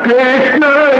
Krishna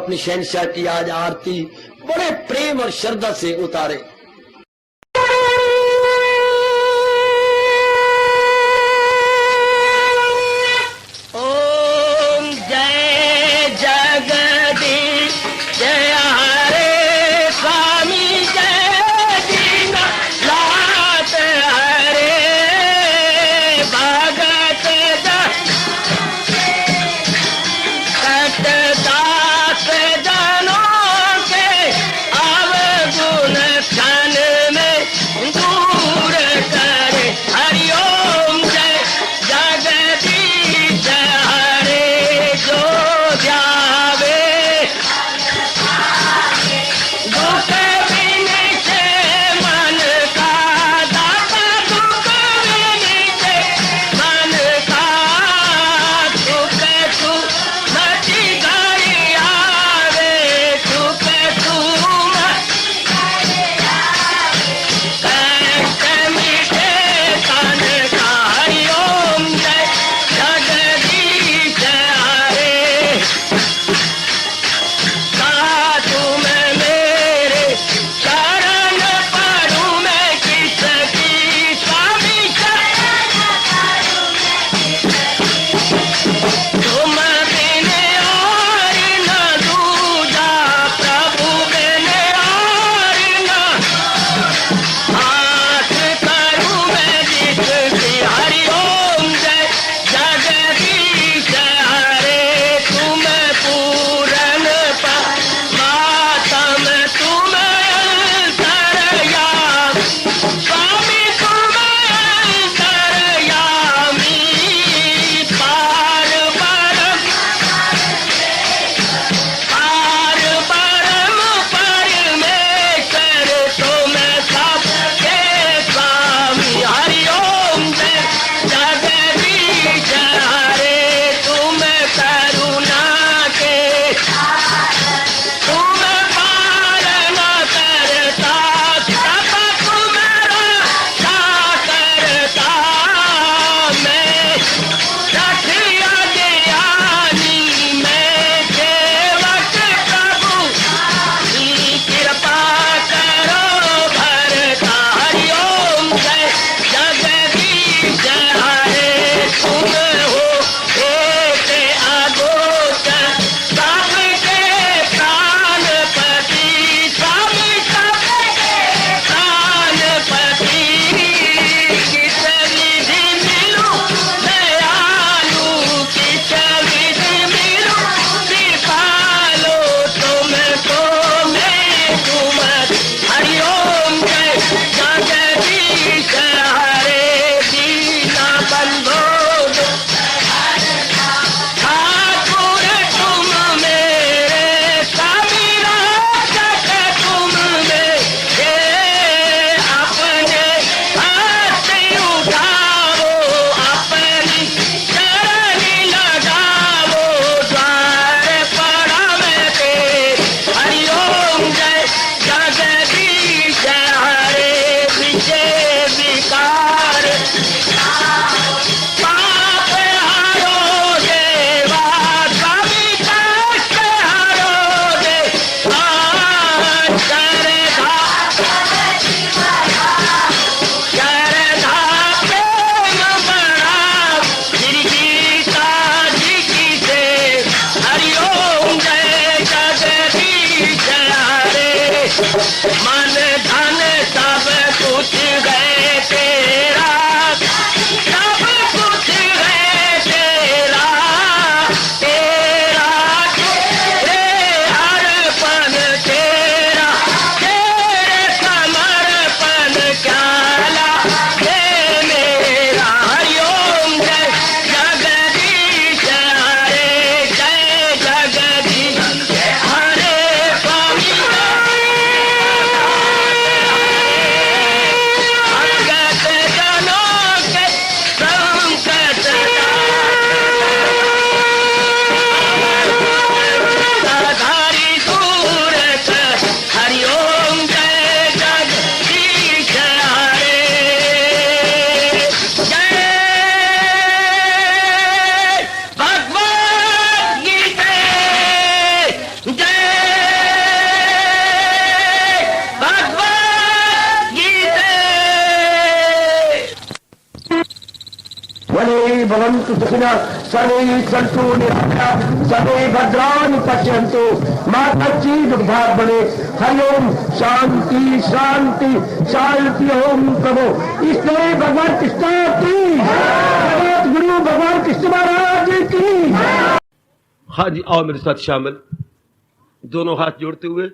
अपनी शहनशाह की आज आरती बड़े प्रेम और श्रद्धा से उतारे। ओम जय जगदीश जय हरे स्वामी जय दीना लात हरे भगत दास जनों के अवगुण भवन्तु सुखिनः सर्वे सन्तु निरामयाः सर्वे भद्राणि पश्यन्तु मा कश्चित् दुर्भाग्यं भवेत्। हरि ओम शांति शांति शांति। ओम प्रभु इसलिए भगवान कृष्ण की जगत गुरु भगवान कृष्ण महाराज की। हाँ जी, आओ मेरे साथ शामिल, दोनों हाथ जोड़ते हुए।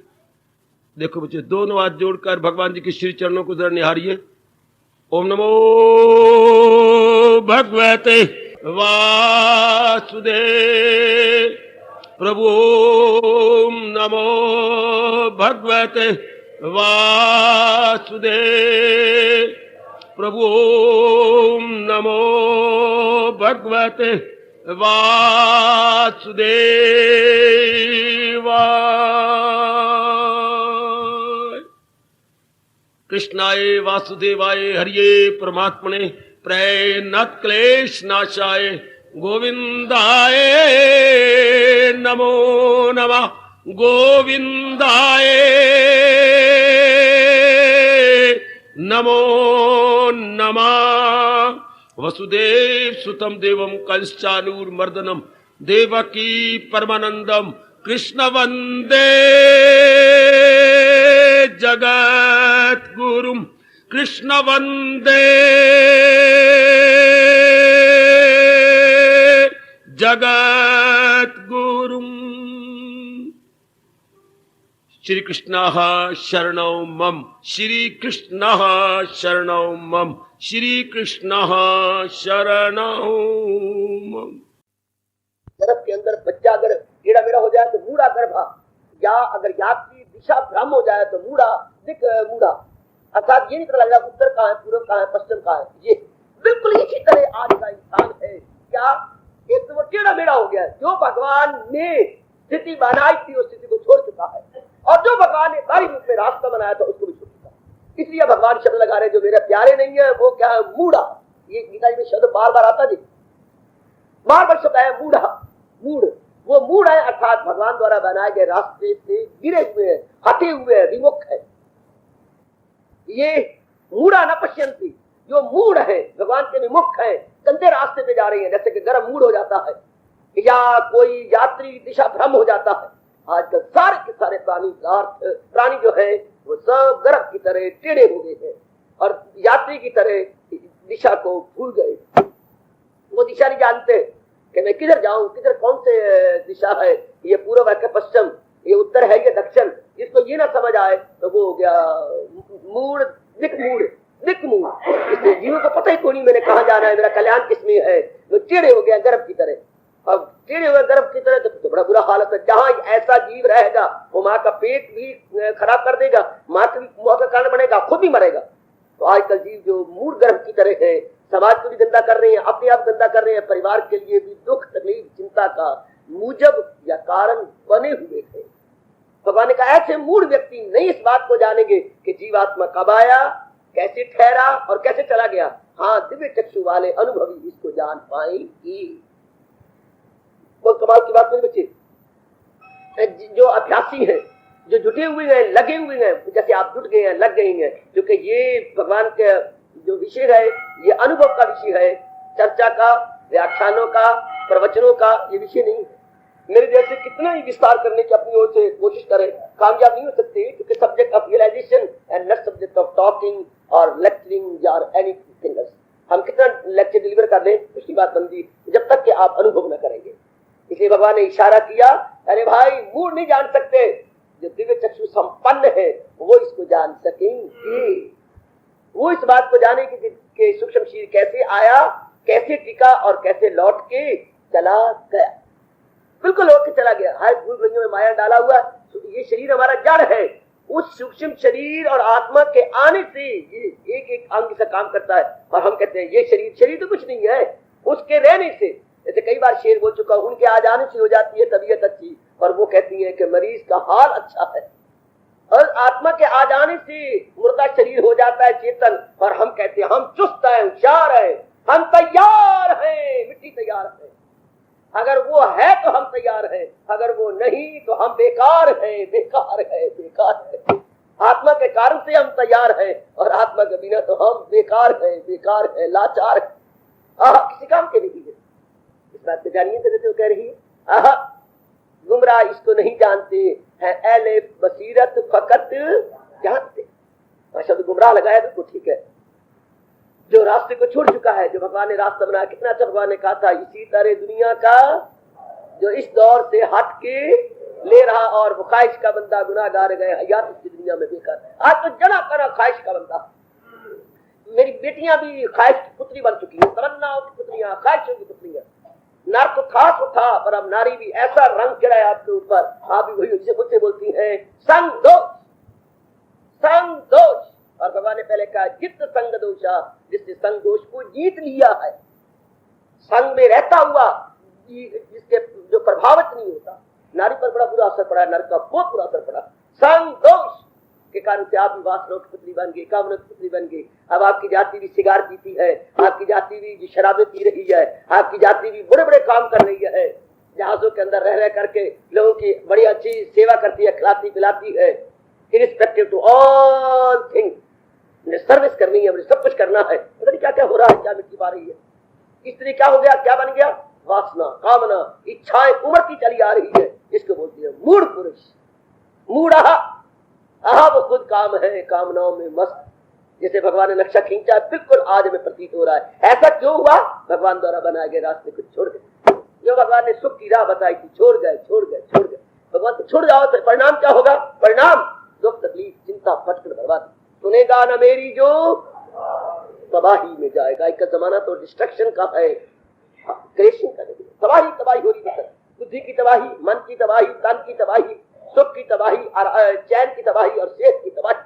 देखो बच्चे, दोनों हाथ जोड़कर भगवान जी के श्री चरणों को जरा निहारिए। ओम नमो भगवते वासुदेव प्रभु। ओम नमो भगवते वासुदेव प्रभु। ओम नमो भगवते वासुदेवाय। कृष्णाय वासुदेवाय हरिये परमात्मने प्रणत क्लेश नाशाय गोविंदाय नमो नमः। गोविंदाय नमो नमः। वसुदेव सुतम देवम कंसचानूरमर्दनम देवकी परमानंदम कृष्ण वंदे जगत गुरुम। कृष्ण वंदे जगत गुरुम। श्री कृष्ण शरणौ मम। श्री कृष्ण शरणौ मम। श्री कृष्ण शरणौ मम। गर्भ के अंदर बच्चा अगर टेढ़ा मेढ़ा हो जाए तो मूढ़ा गर्भा, या अगर यात्री दिशा भ्रम हो जाए तो मूढ़ा दिक मूढ़ा। अर्थात ये नहीं पता लग रहा उत्तर कहाँ है, पूर्व कहाँ है, पश्चिम कहाँ है। ये बिल्कुल इसी तरह आज का इंसान है। क्या एक तो वो टेढ़ा मेढ़ा हो गया, जो भगवान ने स्थिति बनाई थी उस स्थिति को छोड़ चुका है, और जो भगवान ने बारी रूप में रास्ता बनाया था उसको भी छोड़ चुका है। इसलिए भगवान शब्द लगा रहे जो मेरे प्यारे नहीं है वो क्या है, मूढ़ा। ये गीता जी में शब्द बार बार आता जी, बार बार शब्द आया मूढ़ा। मूढ़, वो मूढ़ है अर्थात भगवान द्वारा बनाए गए रास्ते से गिरे हुए हैं, हटे हुए हैं, विमुख है। ये मूढ़ा न पश्यंती, जो मूढ़ है भगवान के विमुख है, गंदे रास्ते पे जा रही है। जैसे कि गर्भ मूढ़ हो जाता है या कोई यात्री दिशा भ्रम हो जाता है। आजकल सारे के सारे प्राणी जो है वो सब गर्भ की तरह टेढ़े हो गए हैं और यात्री की तरह दिशा को भूल गए। वो दिशा नहीं जानते कि मैं किधर जाऊं, किधर कौन से दिशा है, ये पूर्व है कि पश्चिम, ये उत्तर है ये दक्षिण। जिसको ये ना समझ आए तो वो हो गया मूढ़, दिक मूढ़। इसलिए जीवों को पता ही कोई नहीं मैंने कहाँ जाना है, मेरा कल्याण किसमें है। वो टेढ़े हो गया गर्भ की तरह। अब टेढ़े हुए गर्भ की तरह तो बड़ा बुरा हालत है। जहाँ ऐसा जीव रहेगा वो माँ का पेट भी खराब कर देगा, माँ का कारण बनेगा, खुद भी मरेगा। तो आजकल जीव जो मूढ़ गर्भ की तरह है, समाज को भी गंदा कर रहे हैं, अपने आप गंदा कर रहे हैं, परिवार के लिए भी दुख तकलीफ चिंता का मूजब या कारण बने हुए थे। भगवान ने कहा ऐसे मूढ़ व्यक्ति नहीं इस बात को जानेंगे कि जीवात्मा कब आया, कैसे ठहरा और कैसे चला गया। हाँ, दिव्य चक्षु वाले अनुभवी इसको जान पाएंगे। बहुत कमाल की बात मेरे बच्चे। जो अभ्यासी है, जो जुटे हुए हैं, लगे हुए हैं, जैसे आप जुट गए हैं, लग गए हैं, क्योंकि ये भगवान के जो विषय है ये अनुभव का विषय है, चर्चा का, व्याख्यानों का, प्रवचनों का ये विषय नहीं है। मेरे जैसे कितना ही विस्तार करने की अपनी ओर से कोशिश करें, कामयाब नहीं हो सकते, क्योंकि subject of realization and not subject of talking और लेक्चरिंग और एनीथिंग एल्स। हम कितना लेक्चर डिलीवर कर लें उसकी बात बनती जब तक कि आप अनुभव न करेंगे। इसलिए भगवान ने इशारा किया, अरे भाई मूढ़ नहीं जान सकते, जो दिव्य चक्षु संपन्न है वो इसको जान सकेंगे। वो इस बात को जाने कि सूक्ष्म शरीर कैसे आया, कैसे टिका और कैसे लौट के चला गया। बिल्कुल लौट के चला गया। हर भूल भुलैयों में माया डाला हुआ। ये शरीर हमारा जड़ है। उस सूक्ष्म शरीर और आत्मा के आने से ये एक एक अंग से काम करता है। और हम कहते हैं ये शरीर तो कुछ नहीं है, उसके रहने से, जैसे कई बार शेर बोल चुका हूं, उनके आ जाने से हो जाती है तबीयत अच्छी, और वो कहती है कि मरीज का हाल अच्छा है। और आत्मा के आ जाने से मुर्दा शरीर हो जाता है चेतन, और हम कहते हैं हम चुस्त हैं, होशियार हैं, हम तैयार हैं, मिट्टी तैयार है। अगर वो है तो हम तैयार हैं, अगर वो नहीं तो हम बेकार हैं, बेकार है, बेकार है। आत्मा के कारण से हम तैयार हैं और आत्मा के बिना तो हम बेकार हैं, बेकार है, लाचार है। किसी काम के नहीं है। इस बात पे जानिए तो कह रही है गुमराह इसको नहीं जानते हैं, एले बसीरत फकत जानते। शब्द गुमराह लगाया बिल्कुल ठीक है। जो रास्ते को छोड़ चुका है, जो भगवान ने रास्ता बनाया, कितना अच्छा भगवान ने कहा था, इसी तरह दुनिया का जो इस दौर से हट के ले रहा और वो ख्वाहिश का बंदा गुनाहगार गए हयात इस दुनिया में बेकार। आज तो जना करा ख्वाहिश का बंदा। मेरी बेटियां भी ख्वाहिश की पुतली बन चुकी है, तमन्नाओं की पुतलियां, ख्वाहिशों की पुतलियां। नर तो था पर अब नारी भी ऐसा रंग चढ़ाए आपके ऊपर, आप भी वही जिसे मुझसे बोलती हैं संग दोष, संग दोष। और भगवान ने पहले कहा जित संग दोषा, जिसने संग दोष को जीत लिया है, संग में रहता हुआ जिसके जो प्रभावित नहीं होता। नारी पर बड़ा बुरा असर पड़ा, नर का बहुत बुरा असर पड़ा। संग दोष के कारण से आप भी वासनाओं की पुतली बन गई, कामना की पुतली बन गई। अब आपकी जाति भी सिगार पीती है, आपकी जाति भी शराबें पी रही है, आपकी जाति भी बड़े बड़े काम कर रही है, जहाजों के अंदर रह करके लोगों की बड़ी अच्छी सेवा करती है, खिलाती पिलाती है, इरिस्पेक्टिव टू ऑल थिंग। मुझे सर्विस करनी है, मुझे सब कुछ करना है। पता नहीं क्या क्या हो रहा है, क्या मिट्टी पा रही है। स्त्री क्या हो गया, क्या बन गया, वासना, कामना, इच्छाएं उमड़ती चली आ रही है, जिसको बोलती है मूढ़ पुरुष, मूढ़ा। वो खुद काम है, कामनाओं में मस्त। जैसे भगवान ने नक्शा खींचा, बिल्कुल आज में प्रतीत हो रहा है। ऐसा क्यों हुआ, भगवान द्वारा बनाए गए रास्ते को छोड़ गए। जो भगवान ने सुख की राह बताई थी, छोड़ गए। भगवान को छोड़ जाओ तो परिणाम क्या होगा, परिणाम दुख, तकलीफ, चिंता, फटकर बर्बादी। सुनेगा ना मेरी जो तबाही में जाएगा। एक जमाना तो डिस्ट्रक्शन का है, क्रिएशन का नहीं। तबाही हो रही है, बुद्धि की तबाही, मन की तबाही, तन की तबाही, सुख की तबाही, चैन की तबाही और सेहत की तबाही।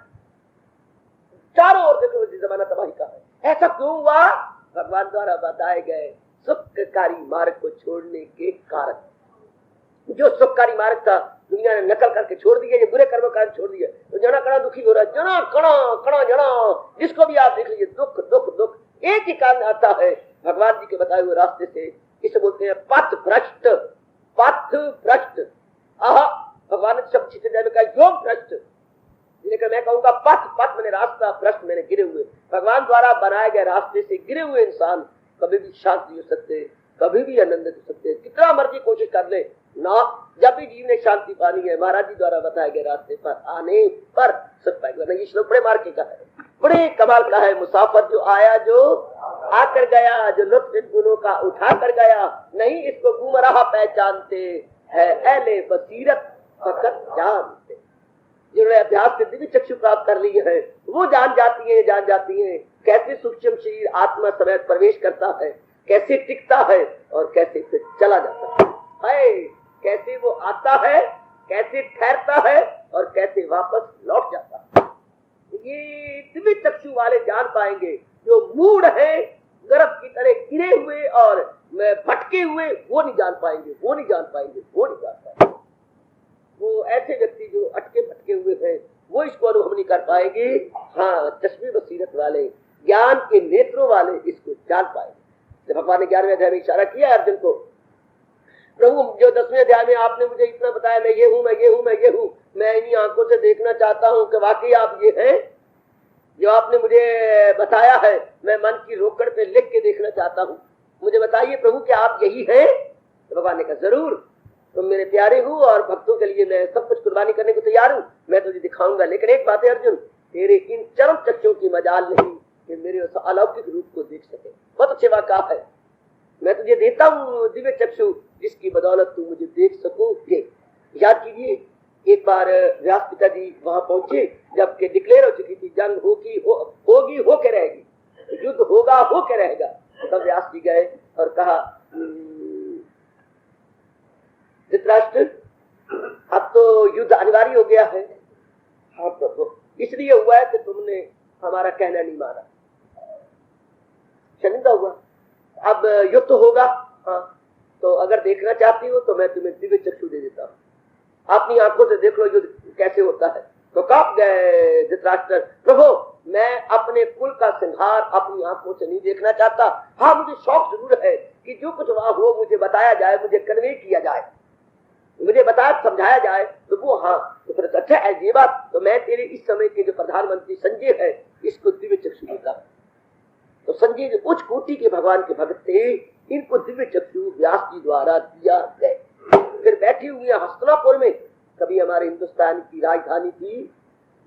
चारों ओर देखो जमाना तबाही का है। ऐसा क्यों हुआ, भगवान द्वारा बताए गए सुखकारी मार्ग को छोड़ने के कारण। जो सुखकारी मार्ग था दुनिया ने नकल करके छोड़ दिया, ये बुरे कर्म कारण छोड़ दिया। तो जना कड़ा दुखी हो रहा है, जना कड़ा जिसको भी आप देख लीजिए, दुख दुख दुख एक ही कारण आता है, भगवान जी के बताए हुए रास्ते से। इसे बोलते हैं पथ भ्रष्ट, पथ भ्रष्ट। भगवान ने शब्द में कहा योग भ्रष्ट, लेकिन मैं कहूंगा पथ मैंने रास्ता, भ्रष्ट मैंने गिरे हुए। भगवान द्वारा बनाए गए रास्ते से गिरे हुए इंसान कभी भी शांति हो सकते, कभी भी आनंदित हो सकते, कितना मर्जी कोशिश कर ले ना। जब भी जीव ने शांति पानी है, महाराज जी द्वारा बताए गए रास्ते पर आने पर सब पाएगा। ये श्लोक बड़े मार्के का है, बड़े कमाल का है। मुसाफिर जो आया, जो आकर गया, जो लुत्फ इन गुनों का उठा कर गया, नहीं इसको गुमराह पहचानते है, एले बसीरत फकत जानते। जिन्होंने अभ्यास से दिव्य चक्षु प्राप्त कर ली है, वो जान जाती है कैसे सूक्ष्म शरीर आत्मा समेत प्रवेश करता है, कैसे टिकता है और कैसे फिर चला जाता है, कैसे वो आता है, कैसे ठहरता है और कैसे वापस लौट जाता है। ये दिव्य चक्षु वाले जान पाएंगे। जो मूढ़ है, गर्भ की तरह गिरे हुए और भटके हुए, वो नहीं जान पाएंगे। वो ऐसे व्यक्ति जो अटके भटके हुए हैं, वो इसको अनुभव नहीं कर पाएंगे। हाँ, चश्मे बसीरत वाले, ज्ञान के नेत्रों वाले इसको जान पाएंगे। भगवान ने 11वें अध्याय में इशारा किया अर्जुन को, प्रभु जो 10वें अध्याय में आपने मुझे इतना बताया, मैं ये हूँ, मैं इन्हीं आंखों से देखना चाहता हूँ कि वाकई आप ये हैं जो आपने मुझे बताया है। मैं मन की रोकड़ पे लिख के देखना चाहता हूँ, मुझे बताइए प्रभु कि आप यही हैं। तो भगवान ने कहा जरूर, तुम मेरे प्यारे हो और भक्तों के लिए मैं सब कुछ कुर्बानी करने को तैयार हूँ, मैं तुझे दिखाऊंगा। लेकिन एक बात है अर्जुन, तेरे इन चरम चक्षुओं की मजाल नहीं कि मेरे उस अलौकिक रूप को देख सके। बहुत अच्छे वाक़ा है, मैं तुझे देता हूँ दिव्य चक्षु, जिसकी बदौलत तू मुझे देख सकोगे। याद कीजिए, एक बार व्यास पिता जी वहां पहुंचे जबकि डिक्लेयर हो चुकी थी जंग होगी होके रहेगी, युद्ध होगा होके रहेगा। तब व्यास जी गए और कहा, धृतराष्ट्र अब तो युद्ध अनिवार्य हो गया है। हाँ प्रभु, इसलिए हुआ है कि तुमने हमारा कहना नहीं माना, शर्मिंदा हुआ। अब युद्ध होगा, हाँ, तो अगर देखना चाहती हो तो मैं तुम्हें दिव्य चक्षु दे देता हूँ, अपनी आंखों से देख लो युद्ध कैसे होता है। तो कांप गए धृतराष्ट्र, प्रभु मैं अपने कुल का संहार अपनी आंखों से नहीं देखना चाहता। हाँ, मुझे शौक जरूर है कि जो कुछ वहां हो मुझे बताया जाए, मुझे कन्वे किया जाए, मुझे बताया समझाया जाए। तो वो हाँ, तो फिर अच्छा है ये बात, तो मैं तेरे इस समय के जो प्रधानमंत्री संजय है इसको दिव्य चक्षु देता हूँ। तो संजय जो उच्च कोटि के भगवान के भक्त थे, इनको दिव्य चक्षु व्यास जी द्वारा दिया गए। फिर बैठी हुई है हस्तिनापुर में। कभी हमारे हिंदुस्तान की राजधानी थी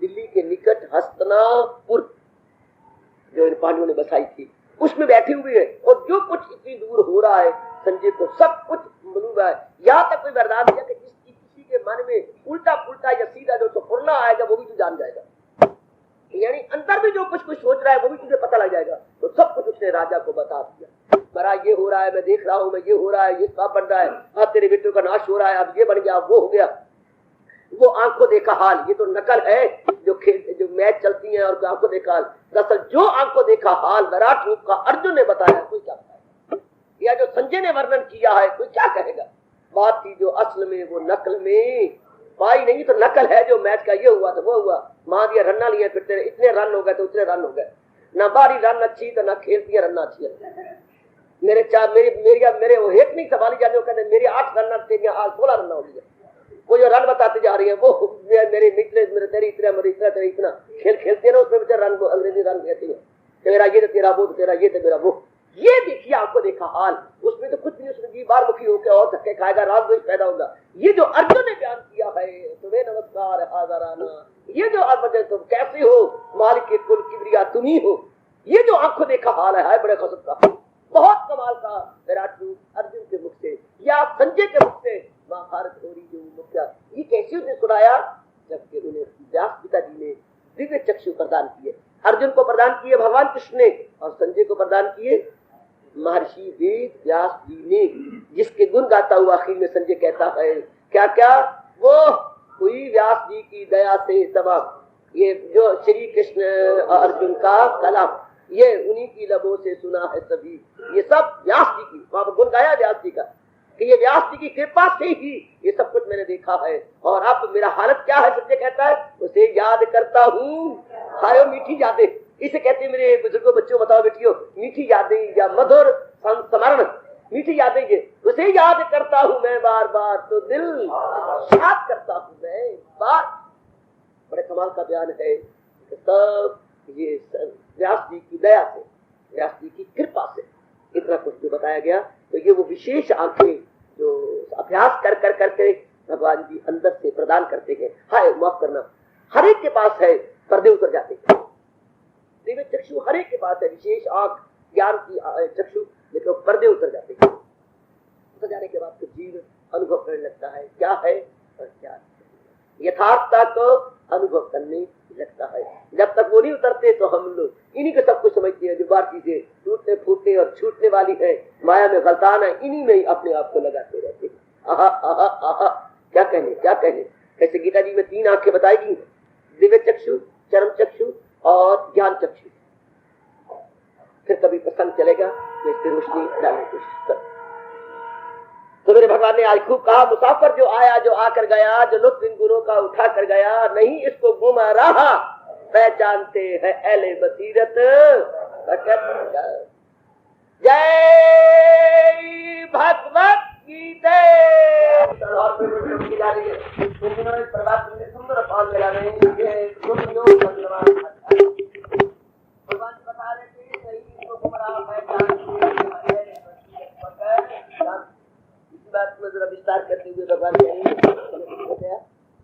दिल्ली के निकट हस्तिनापुर, जो इन पांडवों ने बसाई थी, उसमें बैठी हुई है। और जो कुछ इतनी दूर हो रहा है संजय को सब कुछ मालूम है। यहाँ तक कोई वरदान दिया कि किसी के मन में उल्टा पुल्टा या सीधा जो फुरना आएगा वो भी तू जान जाएगा, यानी अंदर भी जो कुछ सोच रहा है वो भी तुझे पता लग जाएगा। तो सब कुछ उसने राजा को बता दिया। महाराज ये हो रहा है, मैं देख रहा हूँ, मैं ये हो रहा है, ये सब बन रहा है, अब तेरे बेटों का नाश हो रहा है, अब ये बन गया, वो हो गया। वो आंखों देखा हाल, ये तो नकल है जो मैच चलती है और आंखों देखा हाल। दरअसल जो आंखों देखा हाल विराट रूप का अर्जुन ने बताया, कोई क्या बताएगा, या जो संजय ने वर्णन किया है कोई क्या कहेगा। बात थी जो असल में वो नकल में पाई नहीं, तो नकल है जो मैच का ये हुआ तो वो हुआ। मान दिया रन्ना लिया, फिर तेरे इतने रन हो गए तो उतने रन हो गए। ना बारी रन अच्छी तो ना खेलती रन अच्छी है। मेरे वो एक नहीं सवाली जाने कहते मेरी 8 रन तेरी आज 16 रन हो गई। वो जो रन बताते जा रही है वो मेरे निकले, मेरे तेरी इतना, मेरे इतना, तेरे इतना खेल खेलते ना, उसमें बेचारे रन को अंग्रेजी रन कहती है, तेरा ये तो तेरा वो, तेरा ये तो मेरा वो। ये देखिए आपको देखा हाल, उसमें तो कुछ नहीं, उसमें जी बार मुखी होकर और धक्के खाएगा, राग द्वेष पैदा होगा। ये जो अर्जुन ने बयान किया है, तुम्हें नमस्कार हाजराना, ये जो अर्जुन तुम कैसे हो, मालिक के कुल किबरिया तुम ही हो, ये जो आंखों देखा हाल है बड़े खसब का, बहुत कमाल का विराट रूप अर्जुन के मुख से या संजय के मुख से महाभारत हो रही जो मुख्य, ये कैसे उसने सुनाया, जबकि उन्हें व्यास पिताजी ने दिव्य चक्षु प्रदान किए। अर्जुन को प्रदान किए भगवान कृष्ण ने और संजय को प्रदान किए महर्षि वेद व्यास जी ने, जिसके गुण गाता हुआ आखिर में संजय कहता है क्या क्या, वो हुई व्यास जी की दया से तमाम, ये जो श्री कृष्ण अर्जुन का कलाम, ये उन्हीं की लबों से सुना है सभी, ये सब व्यास जी की, वहां पर गुण गाया व्यास जी का कि ये व्यास जी की कृपा से ही ये सब कुछ मैंने देखा है। और अब मेरा हालत क्या है, सत्य कहता है उसे याद करता हूँ, खायो मीठी यादें, इसे कहते मेरे बुजुर्गों बच्चों बताओ बेटियों, मीठी यादें या मधुर संस्मरण, मीठी यादें ये उसे याद करता हूँ मैं बार बार, तो दिल याद करता हूँ मैं बार। बड़े कमाल का बयान है, सब ये व्यास जी की दया से, व्यास जी की कृपा से इतना कुछ जो बताया गया। तो ये वो विशेष आंखें जो अभ्यास कर कर करके भगवान जी अंदर से प्रदान करते हैं। हाय माफ करना, हर एक के पास है, पर्दे उतर जाते हैं। दिव्य चक्षु हर एक के पास है, विशेष आंख ज्ञान की चक्षु, लेकिन पर्दे उतर जाते हैं। उतर जाने के बाद तो जीव अनुभव करने लगता है क्या है और क्या यथार्थता को अनुभव करने लगता है। जब तक वो नहीं उतरते तो हम लोग इन्हीं को सब कुछ समझते हैं, जो बार चीजें टूटने फूटने और छूटने वाली है, माया में गलतान है, इन्हीं में ही अपने आप को लगाते रहते हैं। आहा आहा आहा, क्या कहने क्या कहने। कैसे गीता जी में 3 आंखें बताई गई, दिव्य चक्षु, चरम चक्षु और ज्ञान चक्षु। फिर कभी प्रसंग चलेगा तो इस पर रोशनी डालने की कोशिश कर। तो मेरे भगवान ने आज खूब कहा, मुसाफिर जो आया जो आकर गया, जो लुत्फ इन गुणों का उठा कर गया, नहीं इसको गुमा रहा पहचानते हैं अहले बसीरत। जय भगवत गीता। सुंदर पाल मिला भगवान बता रहे थे, नहीं इसको गुमराह बात में जरा विस्तार करते हुए भगवान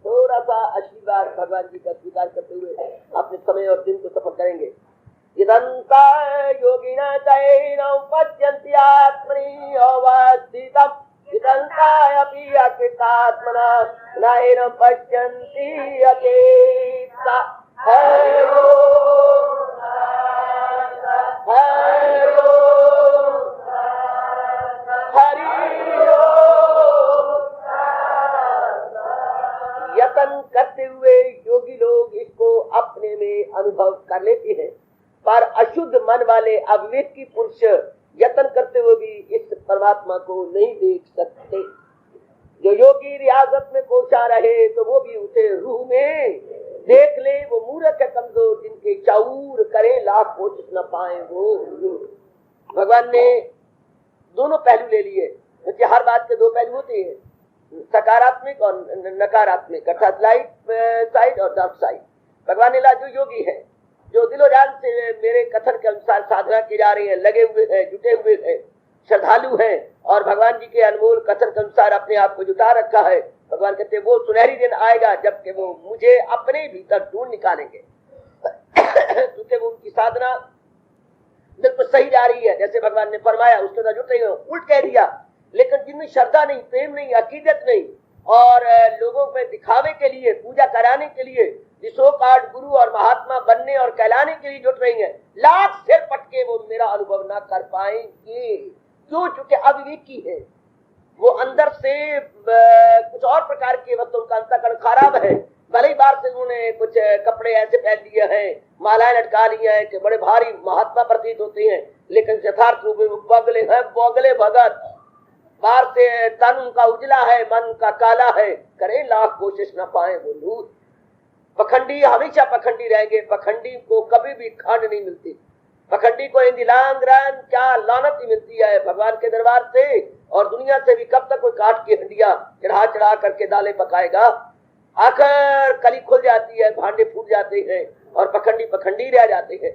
थोड़ा सा आशीर्वाद भगवान जी का स्वीकार करते हुए अपने समय और दिन को सफल करेंगे। इदंता योगिना चैनौ पश्यन्ति आत्मनि अवस्थितम्, इदंता अपि अकृतात्मना नैनं पश्यन्ति अचेतसा। हरो हरो यत्न करते हुए योगी लोग इसको अपने में अनुभव कर लेते हैं, पर अशुद्ध मन वाले अविवेकी पुरुष यत्न करते हुए भी इस परमात्मा को नहीं देख सकते। जो योगी रियाजत में कोशा रहे तो वो भी उसे रूह में देख ले, वो मूर्ख है कमजोर जिनके चाऊर करे लाख कोशिश न पाए वो। भगवान ने दोनों पहलू ले लिए, क्योंकि हर बात के 2 पहलू होते हैं, सकारात्मक और नकारात्मक, अर्थात लाइट साइड और डार्क साइड। भगवान ने ला जो योगी है जो दिलो जान से मेरे कथन के अनुसार साधना की जा रही है, लगे हुए हैं, जुटे हुए हैं, श्रद्धालु हैं और भगवान जी के अनमोल कथन के अनुसार अपने आप को जुटा रखा है, भगवान कहते हैं वो सुनहरी दिन आएगा जबकि वो मुझे अपने भीतर ढूंढ निकालेंगे। क्योंकि वो उनकी साधना बिल्कुल सही जा रही है, जैसे भगवान ने फरमाया उसके साथ जुट रही हो, उल्ट कह दिया। लेकिन जिनमें श्रद्धा नहीं, प्रेम नहीं, अकीदत नहीं और लोगों पे दिखावे के लिए, पूजा कराने के लिए, जिसो कार्ड गुरु और महात्मा बनने और कहलाने के लिए जुट रही है, लाख सिर पटके वो मेरा अनुभव ना कर पाएंगे। क्यों? चूंकि अविवेकी है, वो अंदर से कुछ और प्रकार के वस्तु, उनका अंतःकरण खराब है। भले ही बाहर से उन्होंने कुछ कपड़े ऐसे पहन लिए हैं, मालाएं लटका ली हैं कि बड़े भारी महात्मा प्रतीत होते हैं, लेकिन यथार्थ रूप में बगले हैं, बगले भगत। बाहर से तन उनका उजला है, मन उनका काला है, करे लाख कोशिश न पाए वो नूर। पखंडी हमेशा पखंडी रहेंगे, पखंडी को कभी भी खंड नहीं मिलती, पखंडी को इंदिलांद्रान क्या लानत ही मिलती है भगवान के दरबार से और दुनिया से भी। कब तक कोई काट की हंडिया चढ़ा चढ़ा करके दालें पकाएगा? आखिर कली खुल जाती है, भांडे फूट जाते हैं और पखंडी पखंडी रह जाते हैं।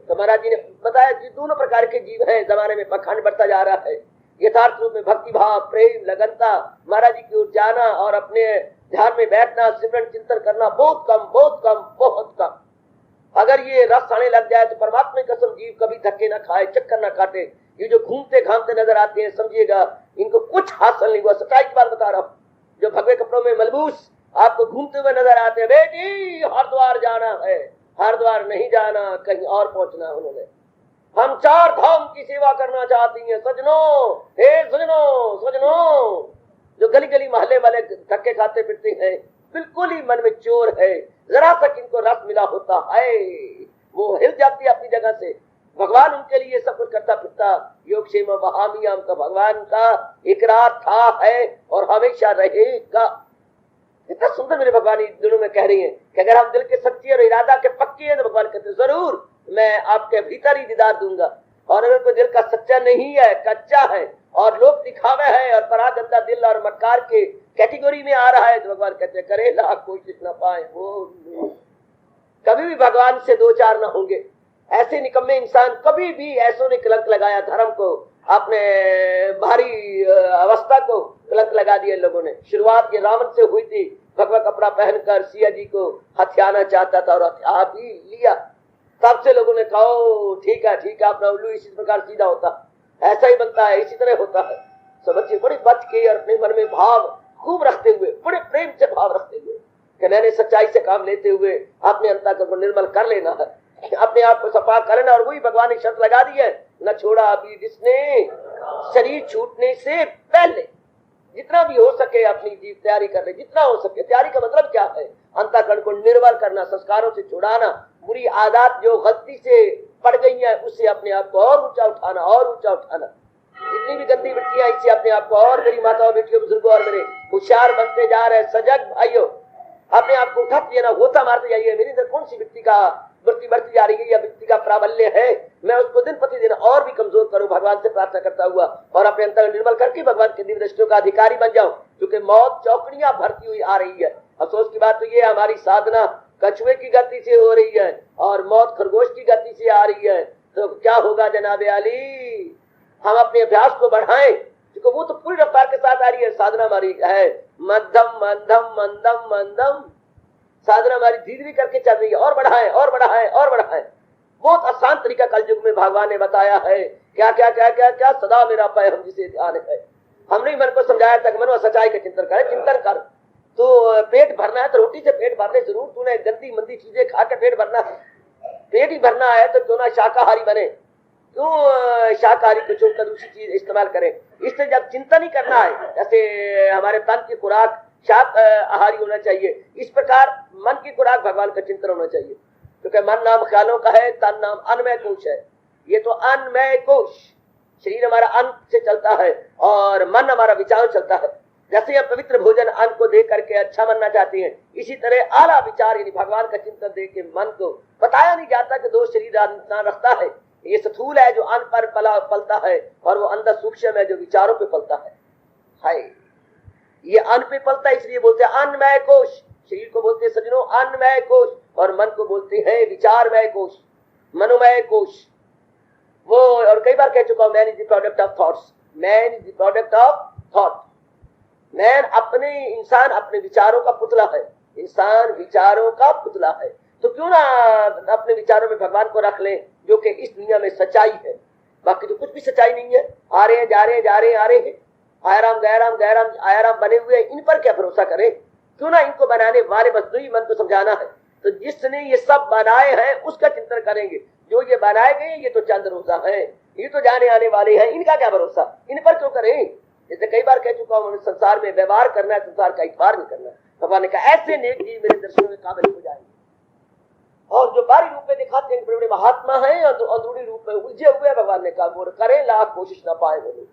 तो महाराज जी ने बताया कि दोनों प्रकार के जीव हैं, जमाने में पखंड बढ़ता जा रहा है। यथार्थ रूप में भक्ति भाव, प्रेम, लगनता, महाराज जी की ओर जाना और अपने ध्यान में बैठना, सिमरन चिंतन करना बहुत कम, बहुत कम, बहुत कम। अगर ये रस आने लग जाए तो परमात्मा की कसम जीव कभी धक्के ना खाए, चक्कर ना काटे। ये जो घूमते घामते नजर आते हैं, समझिएगा इनको कुछ हासिल नहीं हुआ। सच्चाई की बात बता रहा हूँ। जो भगवे कपड़ों में मलबूस आपको घूमते हुए नजर आते हैं, बेटी हरिद्वार जाना है, हरिद्वार नहीं जाना, कहीं और पहुंचना है उन्होंने। हम 4 धाम की सेवा करना चाहती हैं सजनों, हे सजनों, सजनों। जो गली गली मोहल्ले वाले धक्के खाते फिरते हैं, बिल्कुल ही मन में चोर है। जरा तक इनको रस मिला होता है, वो हिल जाती है अपनी जगह से। भगवान उनके लिए सब कुछ करता फिरता। योग क्षेम वहामियाम का भगवान का इकरार था, है और हमेशा रहेगा। इतना सुंदर मेरे भगवान इन दिनों में कह रही है कि अगर हम दिल के सच्चे और इरादा के पक्के हैं तो भगवान कहते हैं जरूर मैं आपके भीतर ही दीदार दूंगा। और अगर कोई दिल का सच्चा नहीं है, कच्चा है और लोग दिखावे है और परागंदा दिल और मक्कार के कैटेगरी में आ रहा है तो भगवान कहते हैं करे लाख कोशिश ना पाए वो। कभी भी भगवान से 2 4 ना होंगे। ऐसे निकम्मे इंसान कभी भी ऐसों ने कलंक लगाया धर्म को, अपने भारी अवस्था को कलंक लगा दिया लोगों ने। शुरुआत ये रावण से हुई थी, भगवा कपड़ा पहनकर सिया जी को हथियाना चाहता था और हथिया भी लिया। तब से लोगों ने कहा ठीक है अपना उल्लू इसी प्रकार सीधा होता, ऐसा ही बनता है, इसी तरह होता है। सब बच्चे बड़े बच के और अपने मन में भाव खूब रखते हुए, बड़े प्रेम से भाव रखते हुए कि मैंने सच्चाई से काम लेते हुए अपने अंतःकरण को निर्मल कर लेना है, अपने आप को सफा कर लेना। और वही भगवान ने शर्त लगा दी है, न छोड़ा अभी जिसने शरीर छूटने से पहले। जितना भी हो सके अपनी जीव तैयारी कर ले, जितना हो सके। तैयारी का मतलब क्या है? अंतःकरण को निर्मल करना, संस्कारों से छुड़ाना, बुरी आदत जो गलती से पड़ गई है उससे अपने आप को और ऊंचा उठाना, और ऊंचा उठाना। जितनी भी गंदी वृत्तियां इससे अपने आप को और, मेरी माताओं, बेटियों, बुजुर्गों और मेरे होशियार बनते जा रहे सजग भाइयों, अपने आप को उठाते जाना, होता मारते जाइए। मेरी अंदर कौन सी वृत्ति बढ़ती जा रही है या वृत्ति का प्राबल्य है, मैं उसको दिन प्रतिदिन और भी कमजोर करूं, भगवान से प्रार्थना करता हुआ और अपने अंतर निर्मल करके भगवान के दिव्य दृष्टियों का अधिकारी बन जाऊं। क्योंकि मौत चौकड़ियां भरती हुई आ रही है। अफसोस की बात तो ये हमारी साधना कछुए की गति से हो रही है और मौत खरगोश की गति से आ रही है। तो क्या होगा जनाबे आली? हम अपने अभ्यास को बढ़ाएं, क्योंकि वो तो पूरी रफ्तार के साथ आ रही है। साधना हमारी है मध्यम मंदम मंदम मंदम, साधना हमारी धीरे करके चल रही है। और बढ़ाएं, और बढ़ाएं, और बढ़ाएं। बहुत आसान तरीका कल युग में भगवान ने बताया है। क्या क्या क्या क्या क्या? सदा मेरा पय हम जिसे ध्यान है। हमने मन को समझाया तक मन सच्चाई का चिंतन करे, चिंतन कर। तो पेट भरना है तो रोटी से पेट भरने जरूर, तूने गंदी मंदी चीजें खा के पेट भरना है। पेट ही भरना है तो क्यों ना शाकाहारी बने, क्यों शाकाहारी को छोड़कर दूसरी चीज इस्तेमाल करें। इससे जब चिंतन ही करना है, जैसे हमारे तन की खुराक शाकाहारी होना चाहिए, इस प्रकार मन की खुराक भगवान का चिंतन होना चाहिए। क्योंकि मन नाम ख्यालों का है, तन नाम अन्नमय कोश है। ये तो अन्नमय कोश, शरीर हमारा अन्न से चलता है और मन हमारा विचार चलता है। जैसे हम पवित्र भोजन अन्न को दे करके अच्छा बनना चाहते हैं, इसी तरह आला विचार यानी भगवान का चिंतन दे के मन को बताया नहीं जाता कि 2 शरीर इंसान रखता है। ये स्थूल है जो अन्न पर पलता है और वो अंदर सूक्ष्म है जो विचारों पे पलता है। हाय, ये अन्न पे पलता है, इसलिए बोलते हैं अन्नमय कोश। शरीर को बोलते हैं सज्जनों अन्नमय कोश, और मन को बोलते हैं विचारमय कोश, मनोमय कोश। वो और कई बार कह चुका हूं, man is the product of thoughts, man is the product of thought. Man इंसान अपने विचारों का पुतला है, इंसान विचारों का पुतला है। तो क्यों ना अपने विचारों में भगवान को रख लें, जो कि इस दुनिया में सच्चाई है। बाकी तो कुछ भी सच्चाई नहीं है। आ रहे हैं, जा रहे हैं, जा रहे हैं, आ रहे हैं, आयाराम गैराम, गैराम आयाराम बने हुए हैं। इन पर क्या भरोसा करें? क्यों ना इनको बनाने वाले मजदूरी मन को समझाना है। तो जिसने ये सब बनाए हैं उसका चिंतन करेंगे। जो ये बनाए गए ये तो चंद रोजा है, ये तो जाने आने वाले हैं, इनका क्या भरोसा, इन पर क्यों करें? जैसे कई बार कह चुका हूं, संसार में व्यवहार करना है, संसार का इतबार नहीं करना है। भगवान ने कहा ऐसे नेक जीव मेरे दर्शनों में काबिल हो जाएंगे। और जो बाहरी रूप में दिखाते हैं बड़े बड़े महात्मा हैं, और अंदरूनी रूप में उलझे हुए, भगवान ने कहा वो करें लाख कोशिश ना पाए वो लोग,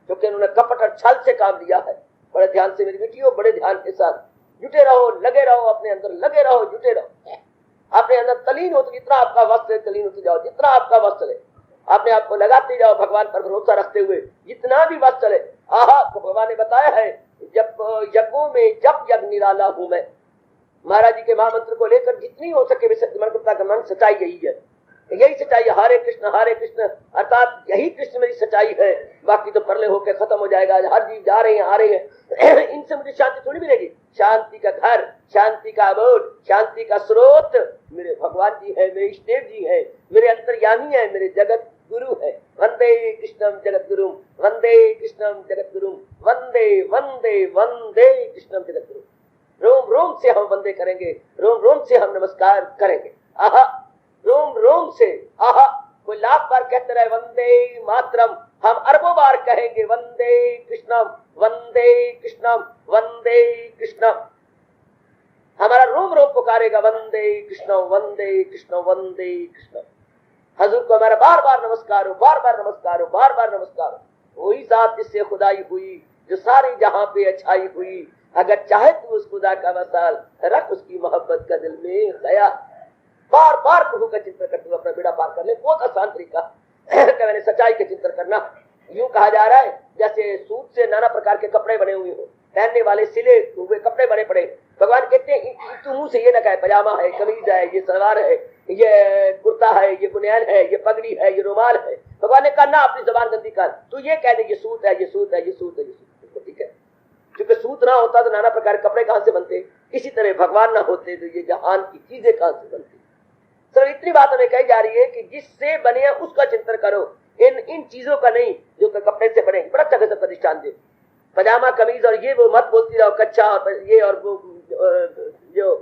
क्योंकि उन्होंने कपट और छल से काम लिया है। बड़े ध्यान से मेरी बेटियों, बड़े ध्यान के साथ जुटे रहो, लगे रहो, अपने अंदर लगे रहो, जुटे रहो, अपने अंदर तलीन हो। तो जितना आपका वक्त है तलीन होते जाओ, जितना आपका वक्त चले अपने आप को लगाते जाओ, भगवान पर भरोसा रखते हुए जितना भी वक्त चले। आहा, तो भगवान ने बताया है जब यज्ञों में जब यज्ञ निराला हूं मैं, महाराज जी के महामंत्र को लेकर जितनी हो सके मन सच्चाई यही है, यही सच्चाई है। हरे कृष्ण अर्थात यही कृष्ण मेरी सच्चाई है। बाकी तो परले होकर खत्म हो जाएगा। हर जीव जा रहे हैं, आ रहे हैं, इनसे मुझे शांति थोड़ी मिलेगी। शांति का घर, शांति का अबोध, शांति का स्रोत मेरे भगवान जी है, मेरे इष्टदेव जी है, मेरे अंतर्यामी है, मेरे जगत गुरु है। वंदे कृष्णम जगत गुरु, वंदे कृष्णम जगत गुरु, वंदे वंदे वंदे कृष्णम जगत गुरु। रोम रोम से हम वंदे करेंगे, रोम रोम से हम नमस्कार करेंगे। आहा, रोम रोम से, आहा, कोई लाख बार कहते रहे वंदे मातरम, हम अरबों बार कहेंगे वंदे कृष्णम, वंदे कृष्णम, वंदे कृष्णम। हमारा रोम रोम पुकारेगा वंदे कृष्णम, वंदे कृष्णम, वंदे कृष्णम। हजूर को हमारा बार बार नमस्कार हो, बार बार नमस्कार हो, बार बार नमस्कार हो। वही जात जिससे खुदाई हुई, जो सारी जहां पे अच्छाई हुई। अगर चाहे तो उस खुदा का वसाल रख उसकी मोहब्बत का दिल में गया। बार बार प्रभु का चिंतन करते हुए अपना बेड़ा पार कर ले। बहुत आसान तरीका है मैंने सच्चाई का चिंतन करना। यूं कहा जा रहा है जैसे सूत से नाना प्रकार के कपड़े बने हुए हो, पहनने वाले सिले हुए कपड़े बने पड़े। भगवान कहते हैं तू मुंह से ये ना कहे पजामा है, कमीज है, ये सलवार है, ये कुर्ता है, ये बुनियान है, ये पगड़ी है, ये रुमाल है। भगवान ने कहा ना अपनी जबान गंदी कर, तू ये कह दे ये सूत है, ये सूत है, ये सूत है, ये सूत है। ठीक है, क्योंकि सूत ना होता तो नाना प्रकार के कपड़े कहां से बनते। इसी तरह भगवान ना होते तो ये जहान की चीजें कहां से बनती। सर इतनी बात हमें कही जा रही है कि जिससे बने उसका चिंतन करो, इन चीजों का नहीं जो कपड़े से बने। बड़ा अच्छा गजब का दृष्टांत दे, पजामा कमीज और ये वो मत बोलती रहो कच्चा और ये और वो जो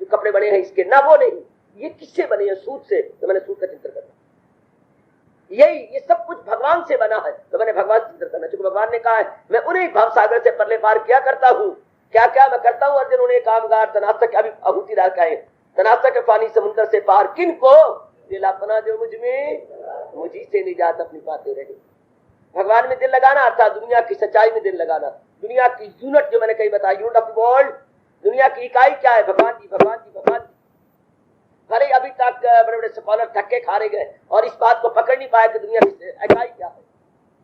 कपड़े बने हैं इसके ना, वो नहीं, ये किससे बने हैं? सूत से। तो मैंने सूत का चिंतन करना, यही ये सब कुछ भगवान से बना है। तो मैंने भगवान चिंतन करना, क्योंकि भगवान ने कहा है मैं उन्हें भाव सागर से परले पार क्या करता हूँ, क्या क्या मैं करता हूँ। अर्जुन उन्हें कामगार तनाशक अभी आहुतिदार कहे, तनाशक पानी समुद्र से पार किन को दिलापना जो मुझ में, मुझी से निजात अपनी पाते रहे। भगवान में दिल लगाना अर्थात दुनिया की सच्चाई में दिल लगाना। दुनिया की यूनिट जो मैंने कही बताया, यूनिट ऑफ द वर्ल्ड, दुनिया की इकाई क्या है? भगवान जी, भगवान जी, भगवान जी। भले अभी तक बड़े बड़े स्कॉलर धक्के खारे गए और इस बात को पकड़ नहीं पाए कि दुनिया की इकाई क्या है।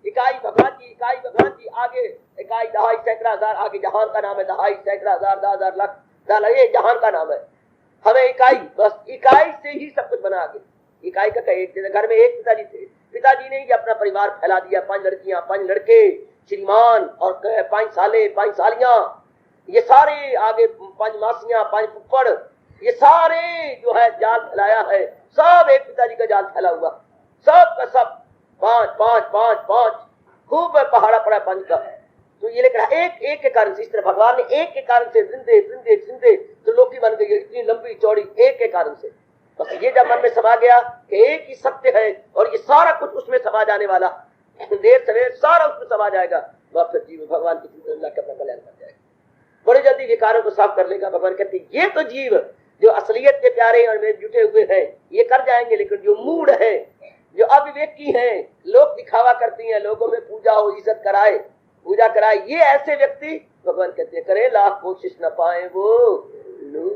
इकाई भगवान जी, इकाई भगवान जी। आगे इकाई दहाई सैकड़ा हजार, आगे जहान का नाम है। दहाई सैकड़ा हजार, 10,000 लाख, ये जहान का नाम है। हमें इकाई, बस इकाई से ही सब कुछ बना। आगे इकाई का कहे, घर में एक पिताजी थे, पिताजी ने ही अपना परिवार फैला दिया। 5 लड़कियां, 5 लड़के, श्रीमान और 5 साले, 5 सालियां, ये सारे आगे 5 मासियां, 5 फुफ्फड़, ये सारे जो है जाल फैलाया है। सब एक पिताजी का जाल फैला हुआ, सब का सब 5 खूब पहाड़ा पड़ा 5 का। तो ये लेकर एक के कारण से, इस तरह भगवान ने एक के कारण से जिंदे तो लोकी बन गई इतनी लंबी चौड़ी, एक के कारण से। बस ये जब मन में समा गया कि एक ही सत्य है और ये सारा कुछ उसमें समा जाने वाला, देर सवेर सारा उसमें समा जाएगा, वह फिर जीव भगवान की चिंता के अपना कल्याण कर जाएगा, बड़ी जल्दी विकारों को साफ कर लेगा। भगवान कहते ये तो जीव जो असलियत के प्यारे और मेरे जुटे हुए हैं ये कर जाएंगे, लेकिन जो मूड है, जो अविवेकी हैं, लोग दिखावा करती हैं, लोगों में पूजा हो, इज्जत कराए, पूजा कराए, ये ऐसे व्यक्ति भगवान कहते हैं करे लाख कोशिश न पाए वो लू।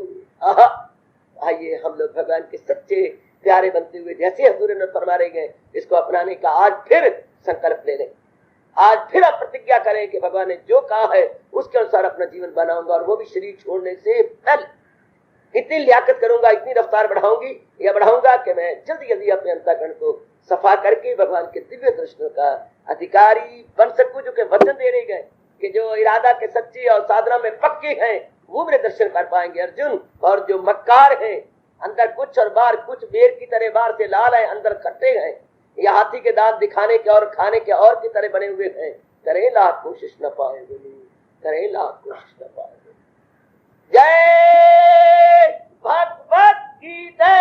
आइए हम लोग भगवान के सच्चे प्यारे बनते हुए जैसे हजूर ने फरमा रहे गए, इसको अपनाने का आज फिर संकल्प ले लें। आज फिर आप प्रतिज्ञा करें कि भगवान ने जो कहा है उसके अनुसार अपना जीवन बनाऊंगा, और वो भी शरीर छोड़ने से पहले इतनी लियाकत करूंगा, इतनी रफ्तार बढ़ाऊंगी या बढ़ाऊंगा कि मैं जल्दी जल्दी अपने अंतःकरण को सफा करके भगवान के दिव्य दर्शनों का अधिकारी बन सकूं। जो कि वचन दे रहे गए कि जो इरादा के सच्चे और साधना में पक्के हैं वो मेरे दर्शन कर पाएंगे अर्जुन, और जो मक्कार हैं अंदर कुछ और बाहर कुछ, बेर की तरह बाहर से लाल है अंदर खट्टे हैं, या हाथी के दांत दिखाने के और खाने के और की तरह बने हुए हैं, करें लाख कोशिश न पाएंगे, करें लाख कोशिश न पाएंगे। जय भगवत गीता।